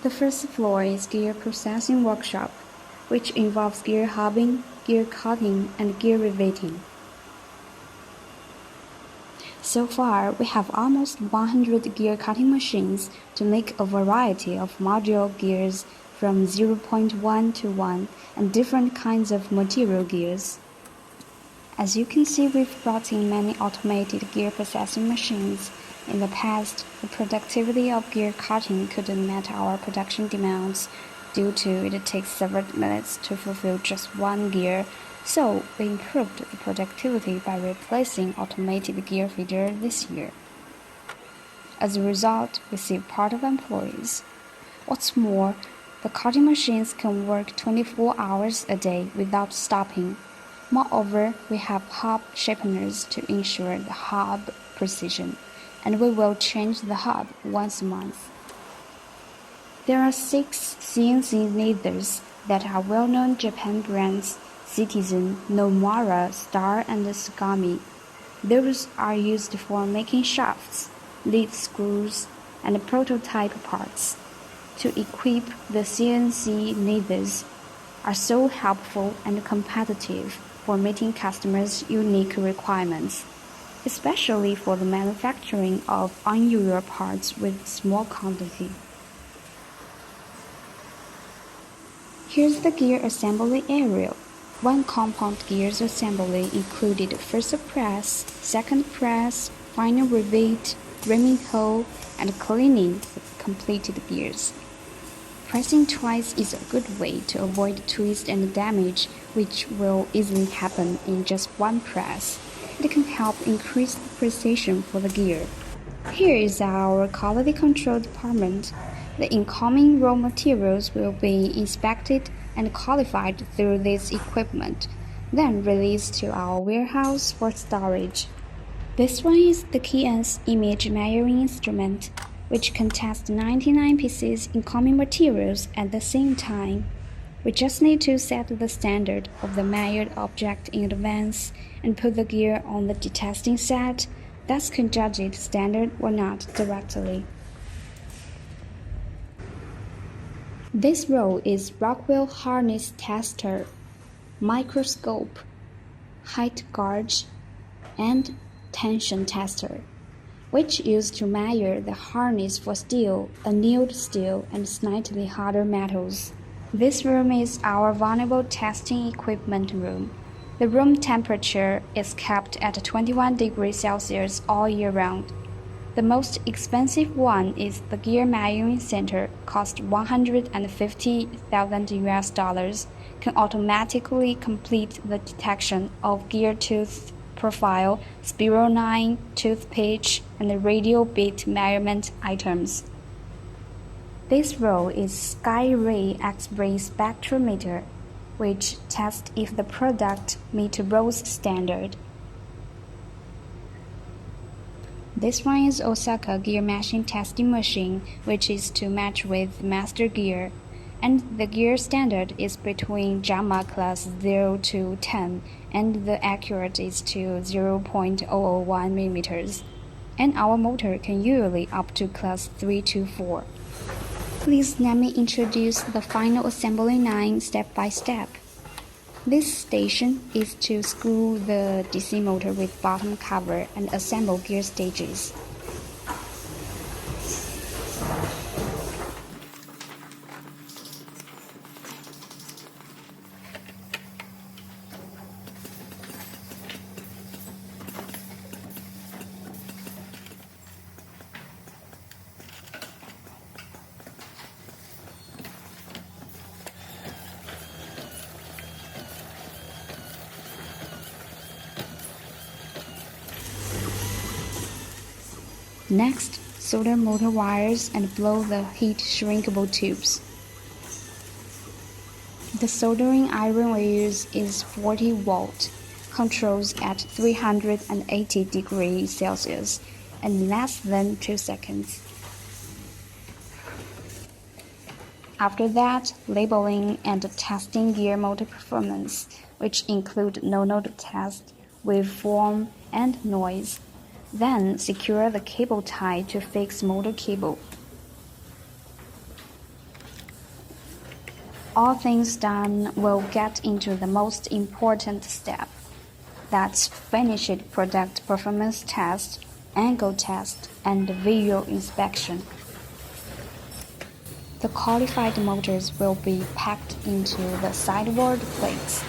The first floor is gear processing workshop, which involves gear hubbing, gear cutting, and gear riveting. So far, we have almost 100 gear cutting machines to make a variety of module gears from 0.1 to 1 and different kinds of material gears. As you can see, we've brought in many automated gear processing machines. In the past, the productivity of gear cutting couldn't meet our production demands due to it takes several minutes to fulfill just one gear, so we improved the productivity by replacing automated gear feeder this year. As a result, we save part of employees. What's more, the cutting machines can work 24 hours a day without stopping. Moreover, we have hub sharpeners to ensure the hub precision, and we will change the hub once a month. There are 6 CNC lasers that are well-known Japan brands: Citizen, Nomura, Star, and Tsugami. Those are used for making shafts, lead screws, and prototype parts. To equip the CNC lasers are so helpful and competitive for meeting customers' unique requirements, especially for the manufacturing of unusual parts with small quantity. Here's the gear assembly area. One compound gears assembly included first press, second press, final rivet, rimming hole, and cleaning the completed gears. Pressing twice is a good way to avoid twist and damage, which will easily happen in just one press. It can help increase the precision for the gear. Here is our quality control department. The incoming raw materials will be inspected and qualified through this equipment, then released to our warehouse for storage. This one is the KeyS image measuring instrument, which can test 99 pieces incoming materials at the same time. We just need to set the standard of the measured object in advance and put the gear on the testing set, thus can judge it standard or not directly. This row is Rockwell harness tester, microscope, height gauge, and tension tester, which used to measure the hardness for steel, annealed steel, and slightly harder metals. This room is our vulnerable testing equipment room. The room temperature is kept at 21 degrees Celsius all year round. The most expensive one is the Gear Measuring Center, cost $150,000, can automatically complete the detection of gear tooth profile, spiral line, tooth pitch, and radial bit measurement items. This row is Sky-Ray X-ray spectrometer, which tests if the product meets Rose standard. This one is Osaka gear meshing testing machine, which is to match with master gear, and the gear standard is between JAMA class 0 to 10, and the accurate is to 0.001 mm, and our motor can usually up to class 3 to 4. Please let me introduce the final assembly line step by step. This station is to screw the DC motor with bottom cover and assemble gear stages. Next, solder motor wires and blow the heat shrinkable tubes. The soldering iron we use is 40 volt, controls at 380 degrees Celsius, and less than 2 seconds. After that, labeling and testing gear motor performance, which include no-node test, waveform, and noise. Then secure the cable tie to fix motor cable. all things done, we'll get into the most important step. That's finished product performance test, angle test, and visual inspection. The qualified motors will be packed into the sideward plates